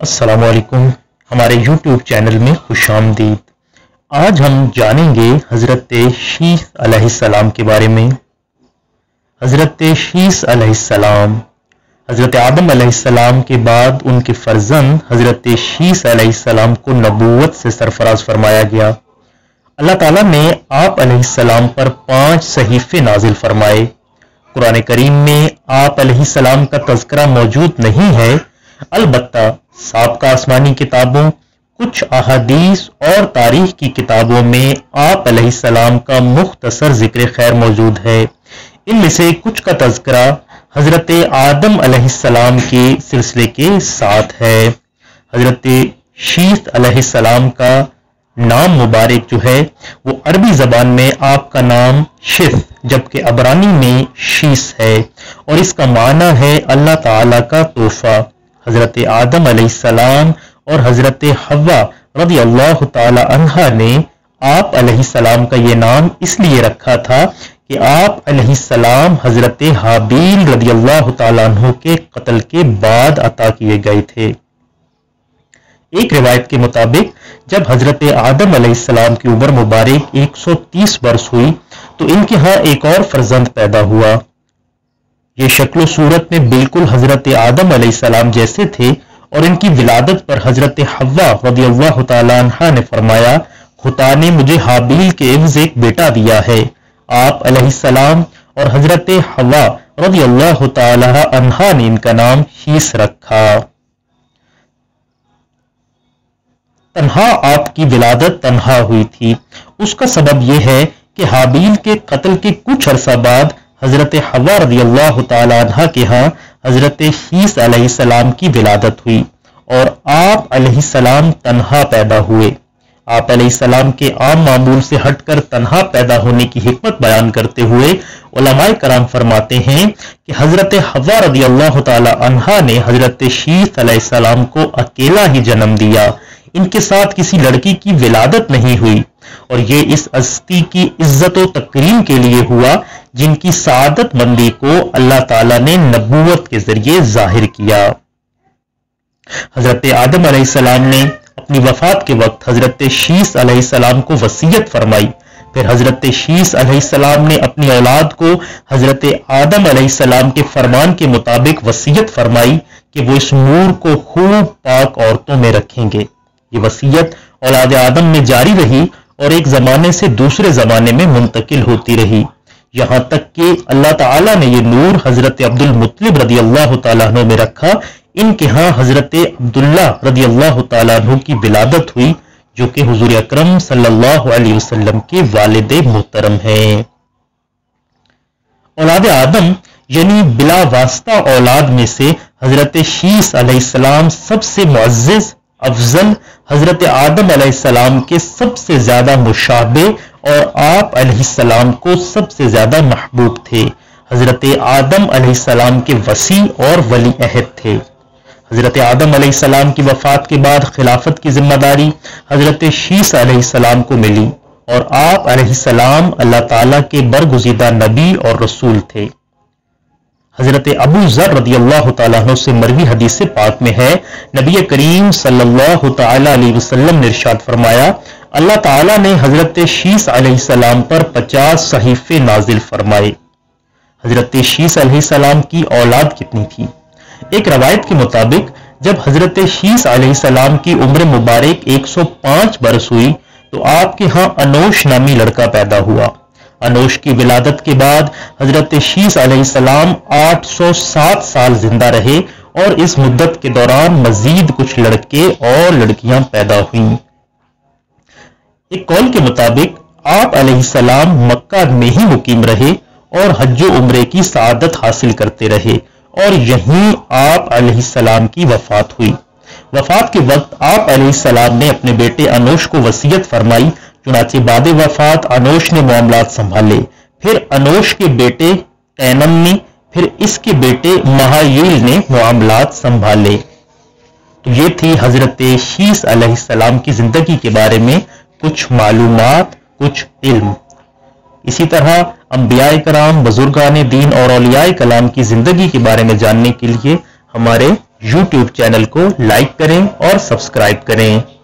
अस्सलाम वालेकुम। हमारे YouTube चैनल में खुश आमदीद। आज हम जानेंगे हज़रत शीस अलैहिस्सलाम के बारे में। हज़रत शीस अलैहिस्सलाम हज़रत आदम अलैहिस्सलाम के बाद उनके फर्जंद हज़रत शीस अलैहिस्सलाम को नबूवत से सरफराज फरमाया गया। अल्लाह ताला ने आप अलैहिस्सलाम पर 5 सहीफे नाजिल फरमाए। कुरान करीम में आप अलैहिस्सलाम का तज़किरा मौजूद नहीं है, अलबत्ता साबका आसमानी किताबों, कुछ अहादीस और तारीख की किताबों में आप अलैहिस्सलाम का मुख्तसर जिक्र खैर मौजूद है। इनमें से कुछ का तज़किरा हज़रत आदम अलैहिस्सलाम के सिलसिले के साथ है। हज़रत शीस अलैहिस्सलाम का नाम मुबारक जो है वो अरबी ज़बान में आपका नाम शिस जबकि अबरानी में शीस है और इसका माना है अल्लाह ताला का तोहफा। हज़रत आदम अलैहिस्सलाम और हज़रत हव्वा रज़ी अल्लाह ताला अन्हा ने आप अलैहिस्सलाम का ये नाम इसलिए रखा था कि आप अलैहिस्सलाम हज़रत हाबील रज़ी अल्लाह ताला अन्हु के कत्ल के बाद अता किए गए थे। एक रिवायत के मुताबिक जब हज़रत आदम अलैहिस्सलाम की उम्र मुबारक 130 वर्ष हुई तो इनके यहाँ एक और फर्जंद पैदा हुआ। ये शक्ल सूरत में बिल्कुल हज़रत आदम अलैहिस्सलाम जैसे थे और इनकी विलादत पर हज़रत हव्वा रज़ियल्लाहु ताला अन्हा ने फरमाया, खुदा ने मुझे हाबील के एवज एक बेटा दिया है। आप अलैहिस्सलाम और हज़रत हव्वा रज़ियल्लाहु ताला अन्हा ने इनका नाम शीस रखा। तन्हा आपकी विलादत तन्हा हुई थी। उसका सबब यह है कि हाबील के कत्ल के कुछ अरसा बाद हज़रत हव्वा रज़ियल्लाहु ताला अन्हा के यहाँ हज़रत शीस अलैहिस्सलाम की विलादत हुई और आप अलैहिस्सलाम तन्हा पैदा हुए। आप अलैहिस्सलाम के आम मामूल से हटकर तन्हा पैदा होने की हिकमत बयान करते हुए उलमाए कराम फरमाते हैं कि हज़रत हव्वा रज़ियल्लाहु ताला अन्हा ने हज़रत शीस अलैहिस्सलाम को अकेला ही जन्म दिया। इनके साथ किसी लड़की की विलादत नहीं हुई और ये इस हस्ती की इज्जत व तकरीम के लिए हुआ जिनकी सादत मंदी को अल्लाह ताला ने नबूवत के जरिए जाहिर किया। हज़रत आदम अलैहिस्सलाम ने अपनी वफात के वक्त हज़रत शीस अलैहिस्सलाम को वसीयत फरमाई। फिर हज़रत शीस अलैहिस्सलाम ने अपनी औलाद को हज़रत आदम अलैहिस्सलाम के फरमान के मुताबिक वसीयत फरमाई कि वो इस नूर को खूब पाक औरतों में रखेंगे। ये वसीयत औलाद आदम में जारी रही और एक जमाने से दूसरे जमाने में मुंतकिल होती रही, यहाँ तक कि अल्लाह ताला ने ये नूर हज़रत अब्दुल मुत्तलिब रज़ियल्लाहु ताला अन्हु में रखा। इनके यहाँ हज़रत अब्दुल्ला रज़ियल्लाहु ताला अन्हु की विलादत हुई जो कि हुज़ूर अकरम सल्लल्लाहु अलैहि वसल्लम के वालिद मोहतरम हैं। औलाद आदम यानी बिला वास्ता औलाद में से हज़रत शीस अलैहिस्सलाम सबसे मुअज़्ज़ज़ अफजल, हज़रत आदम अलैहिस्सलाम के सबसे ज्यादा मुशाबे और आप अलैहिस्सलाम को सबसे ज्यादा महबूब थे। हज़रत आदम अलैहिस्सलाम के वसी और वली अहद थे। हज़रत आदम अलैहिस्सलाम की वफात के बाद खिलाफत की जिम्मेदारी हज़रत शीस अलैहिस्सलाम को मिली और आप अलैहिस्सलाम अल्लाह ताला के बरगुज़ीदा नबी और रसूल थे। हज़रत अबू ज़र रज़ियल्लाहु ताला अन्हु से मरवी हदीस पाक में है, नबी करीम सल्लल्लाहु ताला अलैहि वसल्लम ने इरशाद फरमाया, अल्लाह ताला ने हज़रत शीस अलैहिस्सलाम पर 50 सहीफे नाजिल फरमाए। हज़रत शीस अलैहिस्सलाम की औलाद कितनी थी? एक रवायत के मुताबिक जब हज़रत शीस अलैहिस्सलाम की उम्र मुबारक 105 बरस हुई तो आपके यहाँ अनोश नामी लड़का पैदा हुआ। अनोश की विलादत के बाद हज़रत शीस अलैहिस्सलाम 807 साल जिंदा रहे और इस मुद्दत के दौरान मजीद कुछ लड़के और लड़कियां पैदा हुईं। एक कौल के मुताबिक आप अलैहिस्सलाम मक्का में ही मुकीम रहे और हज उम्रे की सआदत हासिल करते रहे और यहीं आप अलैहिस्सलाम की वफात हुई। वफात के वक्त आप अलैहिस्सलाम ने अपने बेटे अनोश को वसीयत फरमाई। चुनाचे बाद वफात अनोश ने मामलात संभाले। फिर अनोश के बेटे कैनन ने, फिर इसके बेटे महायील ने मामलात संभाले। तो ये थी हज़रत शीस अलैहिस्सलाम की जिंदगी के बारे में कुछ मालूमात, कुछ इल्म। इसी तरह अंबियाए कराम, बुजुर्गान दीन और औलियाए कलाम की जिंदगी के बारे में जानने के लिए हमारे YouTube चैनल को लाइक करें और सब्सक्राइब करें।